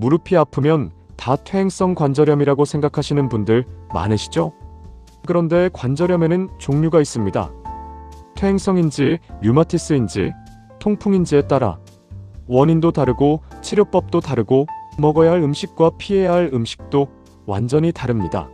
무릎이 아프면 다 퇴행성 관절염이라고 생각하시는 분들 많으시죠? 그런데 관절염에는 종류가 있습니다. 퇴행성인지 류마티스인지 통풍인지에 따라 원인도 다르고 치료법도 다르고 먹어야 할 음식과 피해야 할 음식도 완전히 다릅니다.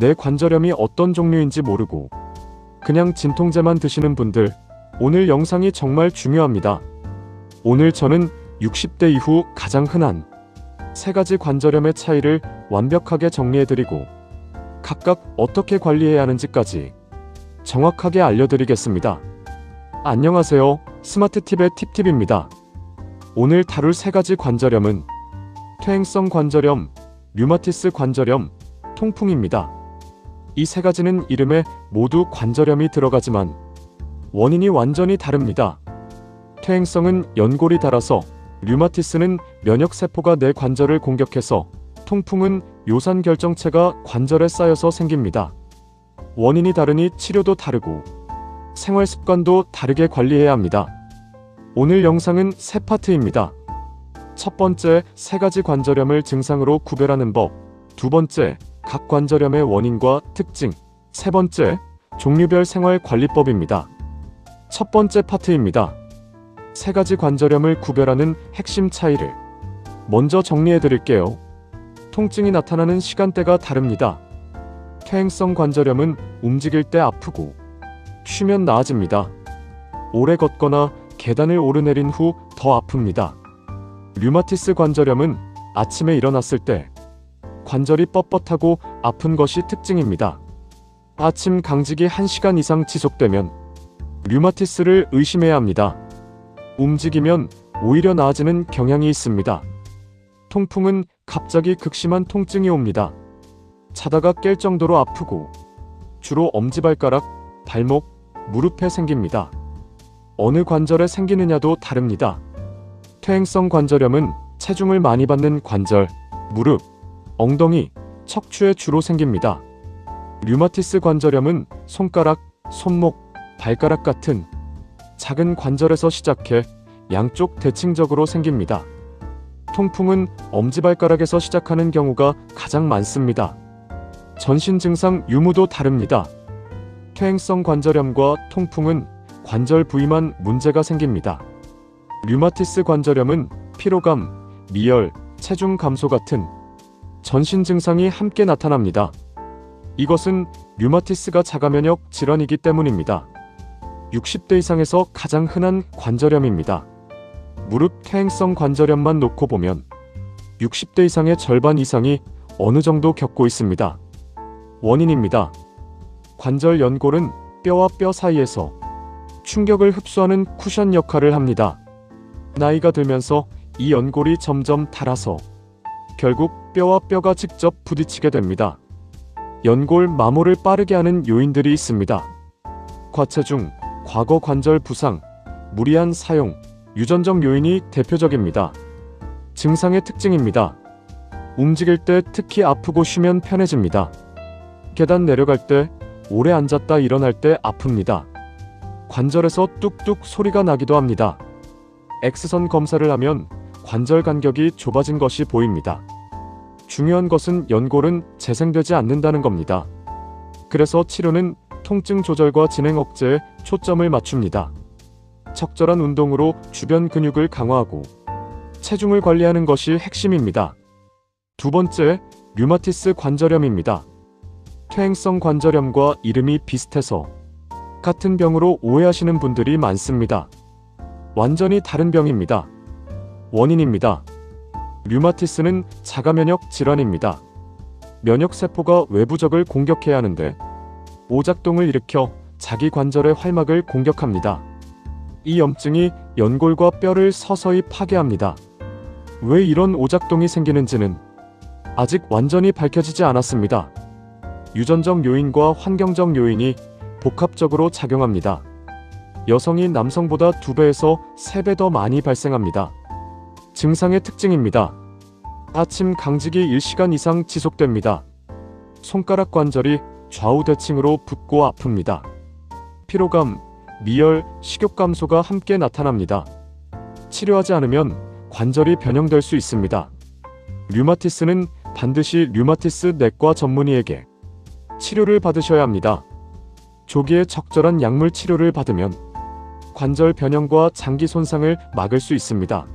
내 관절염이 어떤 종류인지 모르고 그냥 진통제만 드시는 분들, 오늘 영상이 정말 중요합니다. 오늘 저는 60대 이후 가장 흔한 3가지 관절염의 차이를 완벽하게 정리해드리고 각각 어떻게 관리해야 하는지까지 정확하게 알려드리겠습니다. 안녕하세요. 스마트팁의 팁팁입니다. 오늘 다룰 3가지 관절염은 퇴행성 관절염, 류마티스 관절염, 통풍입니다. 이 3가지는 이름에 모두 관절염이 들어가지만 원인이 완전히 다릅니다. 퇴행성은 연골이 닳아서, 류마티스는 면역세포가 내 관절을 공격해서, 통풍은 요산결정체가 관절에 쌓여서 생깁니다. 원인이 다르니 치료도 다르고 생활습관도 다르게 관리해야 합니다. 오늘 영상은 3파트입니다. 첫 번째, 3가지 관절염을 증상으로 구별하는 법. 두 번째, 각 관절염의 원인과 특징. 세 번째, 종류별 생활관리법입니다. 첫 번째 파트입니다. 3가지 관절염을 구별하는 핵심 차이를 먼저 정리해 드릴게요. 통증이 나타나는 시간대가 다릅니다. 퇴행성 관절염은 움직일 때 아프고 쉬면 나아집니다. 오래 걷거나 계단을 오르내린 후 더 아픕니다. 류마티스 관절염은 아침에 일어났을 때 관절이 뻣뻣하고 아픈 것이 특징입니다. 아침 강직이 1시간 이상 지속되면 류마티스를 의심해야 합니다. 움직이면 오히려 나아지는 경향이 있습니다. 통풍은 갑자기 극심한 통증이 옵니다. 자다가 깰 정도로 아프고 주로 엄지발가락, 발목, 무릎에 생깁니다. 어느 관절에 생기느냐도 다릅니다. 퇴행성 관절염은 체중을 많이 받는 관절, 무릎, 엉덩이, 척추에 주로 생깁니다. 류마티스 관절염은 손가락, 손목, 발가락 같은 작은 관절에서 시작해 양쪽 대칭적으로 생깁니다. 통풍은 엄지발가락에서 시작하는 경우가 가장 많습니다. 전신 증상 유무도 다릅니다. 퇴행성 관절염과 통풍은 관절 부위만 문제가 생깁니다. 류마티스 관절염은 피로감, 미열, 체중 감소 같은 전신 증상이 함께 나타납니다. 이것은 류마티스가 자가면역 질환이기 때문입니다. 60대 이상에서 가장 흔한 관절염입니다. 무릎 퇴행성 관절염만 놓고 보면 60대 이상의 절반 이상이 어느 정도 겪고 있습니다. 원인입니다. 관절 연골은 뼈와 뼈 사이에서 충격을 흡수하는 쿠션 역할을 합니다. 나이가 들면서 이 연골이 점점 닳아서 결국 뼈와 뼈가 직접 부딪히게 됩니다. 연골 마모를 빠르게 하는 요인들이 있습니다. 과체중, 과거 관절 부상, 무리한 사용, 유전적 요인이 대표적입니다. 증상의 특징입니다. 움직일 때 특히 아프고 쉬면 편해집니다. 계단 내려갈 때, 오래 앉았다 일어날 때 아픕니다. 관절에서 뚝뚝 소리가 나기도 합니다. X선 검사를 하면 관절 간격이 좁아진 것이 보입니다. 중요한 것은 연골은 재생되지 않는다는 겁니다. 그래서 치료는 통증 조절과 진행 억제에 초점을 맞춥니다. 적절한 운동으로 주변 근육을 강화하고 체중을 관리하는 것이 핵심입니다. 두 번째, 류마티스 관절염입니다. 퇴행성 관절염과 이름이 비슷해서 같은 병으로 오해하시는 분들이 많습니다. 완전히 다른 병입니다. 원인입니다. 류마티스는 자가면역 질환입니다. 면역세포가 외부적을 공격해야 하는데 오작동을 일으켜 자기 관절의 활막을 공격합니다. 이 염증이 연골과 뼈를 서서히 파괴합니다. 왜 이런 오작동이 생기는지는 아직 완전히 밝혀지지 않았습니다. 유전적 요인과 환경적 요인이 복합적으로 작용합니다. 여성이 남성보다 2배에서 3배 더 많이 발생합니다. 증상의 특징입니다. 아침 강직이 1시간 이상 지속됩니다. 손가락 관절이 좌우 대칭으로 붓고 아픕니다. 피로감, 미열, 식욕 감소가 함께 나타납니다. 치료하지 않으면 관절이 변형될 수 있습니다. 류마티스는 반드시 류마티스 내과 전문의에게 치료를 받으셔야 합니다. 조기에 적절한 약물 치료를 받으면 관절 변형과 장기 손상을 막을 수 있습니다.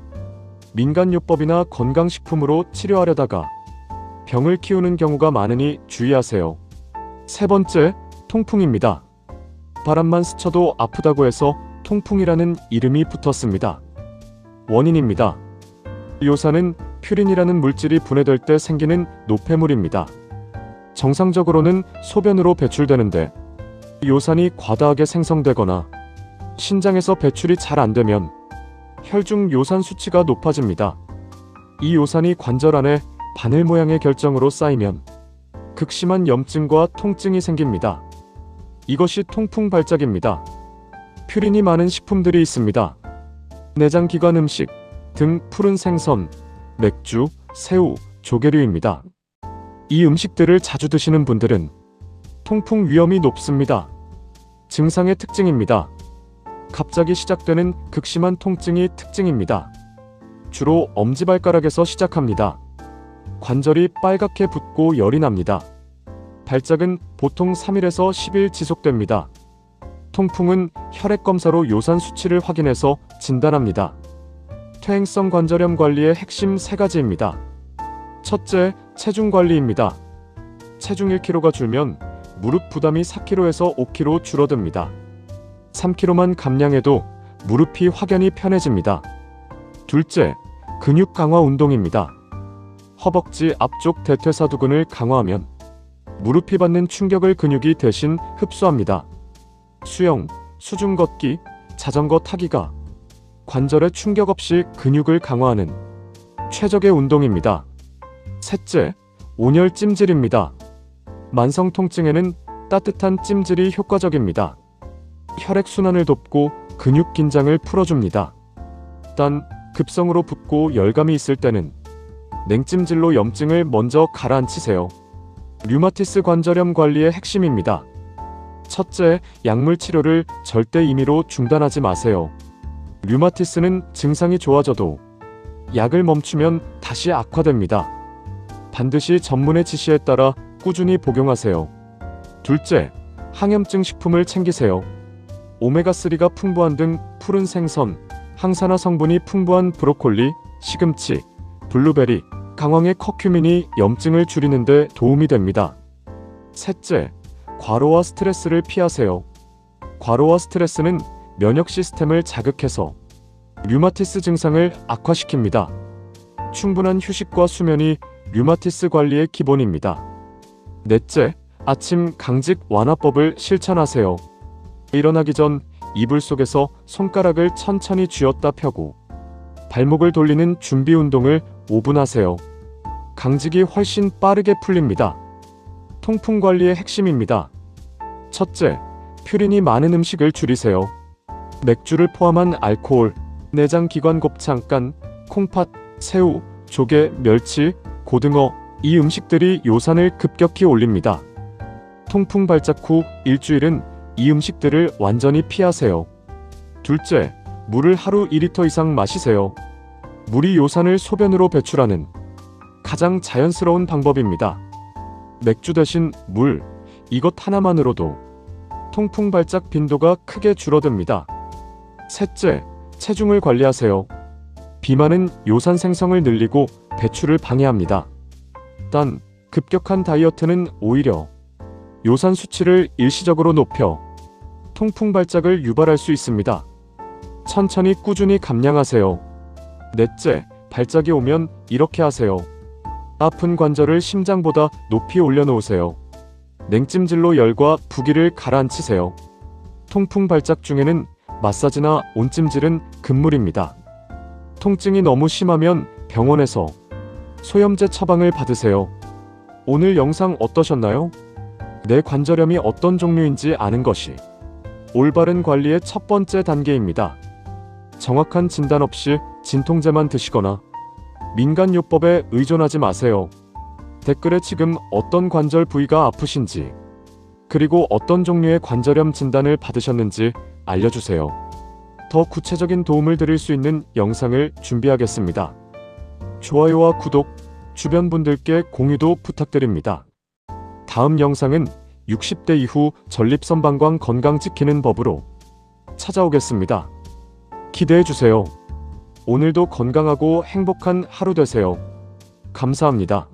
민간요법이나 건강식품으로 치료하려다가 병을 키우는 경우가 많으니 주의하세요. 세 번째, 통풍입니다. 바람만 스쳐도 아프다고 해서 통풍이라는 이름이 붙었습니다. 원인입니다. 요산은 퓨린이라는 물질이 분해될 때 생기는 노폐물입니다. 정상적으로는 소변으로 배출되는데 요산이 과다하게 생성되거나 신장에서 배출이 잘 안되면 혈중 요산 수치가 높아집니다. 이 요산이 관절 안에 바늘 모양의 결정으로 쌓이면 극심한 염증과 통증이 생깁니다. 이것이 통풍 발작입니다. 퓨린이 많은 식품들이 있습니다. 내장기관 음식 등 푸른 생선, 맥주, 새우, 조개류입니다. 이 음식들을 자주 드시는 분들은 통풍 위험이 높습니다. 증상의 특징입니다. 갑자기 시작되는 극심한 통증이 특징입니다. 주로 엄지발가락에서 시작합니다. 관절이 빨갛게 붓고 열이 납니다. 발작은 보통 3일에서 10일 지속됩니다. 통풍은 혈액검사로 요산 수치를 확인해서 진단합니다. 퇴행성 관절염 관리의 핵심 3가지입니다. 첫째, 체중 관리입니다. 체중 1kg가 줄면 무릎 부담이 4kg에서 5kg 줄어듭니다. 3kg만 감량해도 무릎이 확연히 편해집니다. 둘째, 근육 강화 운동입니다. 허벅지 앞쪽 대퇴사두근을 강화하면 무릎이 받는 충격을 근육이 대신 흡수합니다. 수영, 수중 걷기, 자전거 타기가 관절에 충격 없이 근육을 강화하는 최적의 운동입니다. 셋째, 온열 찜질입니다. 만성 통증에는 따뜻한 찜질이 효과적입니다. 혈액순환을 돕고 근육 긴장을 풀어줍니다. 단, 급성으로 붓고 열감이 있을 때는 냉찜질로 염증을 먼저 가라앉히세요. 류마티스 관절염 관리의 핵심입니다. 첫째, 약물 치료를 절대 임의로 중단하지 마세요. 류마티스는 증상이 좋아져도 약을 멈추면 다시 악화됩니다. 반드시 전문의 지시에 따라 꾸준히 복용하세요. 둘째, 항염증 식품을 챙기세요. 오메가3가 풍부한 등 푸른 생선, 항산화 성분이 풍부한 브로콜리, 시금치, 블루베리, 강황의 커큐민이 염증을 줄이는 데 도움이 됩니다. 셋째, 과로와 스트레스를 피하세요. 과로와 스트레스는 면역 시스템을 자극해서 류마티스 증상을 악화시킵니다. 충분한 휴식과 수면이 류마티스 관리의 기본입니다. 넷째, 아침 강직 완화법을 실천하세요. 일어나기 전 이불 속에서 손가락을 천천히 쥐었다 펴고 발목을 돌리는 준비 운동을 5분 하세요. 강직이 훨씬 빠르게 풀립니다. 통풍 관리의 핵심입니다. 첫째, 퓨린이 많은 음식을 줄이세요. 맥주를 포함한 알코올, 내장기관 곱창, 간, 콩팥, 새우, 조개, 멸치, 고등어, 이 음식들이 요산을 급격히 올립니다. 통풍 발작 후 일주일은 이 음식들을 완전히 피하세요. 둘째, 물을 하루 2리터 이상 마시세요. 물이 요산을 소변으로 배출하는 가장 자연스러운 방법입니다. 맥주 대신 물, 이것 하나만으로도 통풍 발작 빈도가 크게 줄어듭니다. 셋째, 체중을 관리하세요. 비만은 요산 생성을 늘리고 배출을 방해합니다. 단, 급격한 다이어트는 오히려 요산 수치를 일시적으로 높여 통풍 발작을 유발할 수 있습니다. 천천히 꾸준히 감량하세요. 넷째, 발작이 오면 이렇게 하세요. 아픈 관절을 심장보다 높이 올려놓으세요. 냉찜질로 열과 부기를 가라앉히세요. 통풍 발작 중에는 마사지나 온찜질은 금물입니다. 통증이 너무 심하면 병원에서 소염제 처방을 받으세요. 오늘 영상 어떠셨나요? 내 관절염이 어떤 종류인지 아는 것이 올바른 관리의 첫 번째 단계입니다. 정확한 진단 없이 진통제만 드시거나 민간요법에 의존하지 마세요. 댓글에 지금 어떤 관절 부위가 아프신지, 그리고 어떤 종류의 관절염 진단을 받으셨는지 알려주세요. 더 구체적인 도움을 드릴 수 있는 영상을 준비하겠습니다. 좋아요와 구독, 주변 분들께 공유도 부탁드립니다. 다음 영상은 60대 이후 전립선방광 건강 지키는 법으로 찾아오겠습니다. 기대해주세요. 오늘도 건강하고 행복한 하루 되세요. 감사합니다.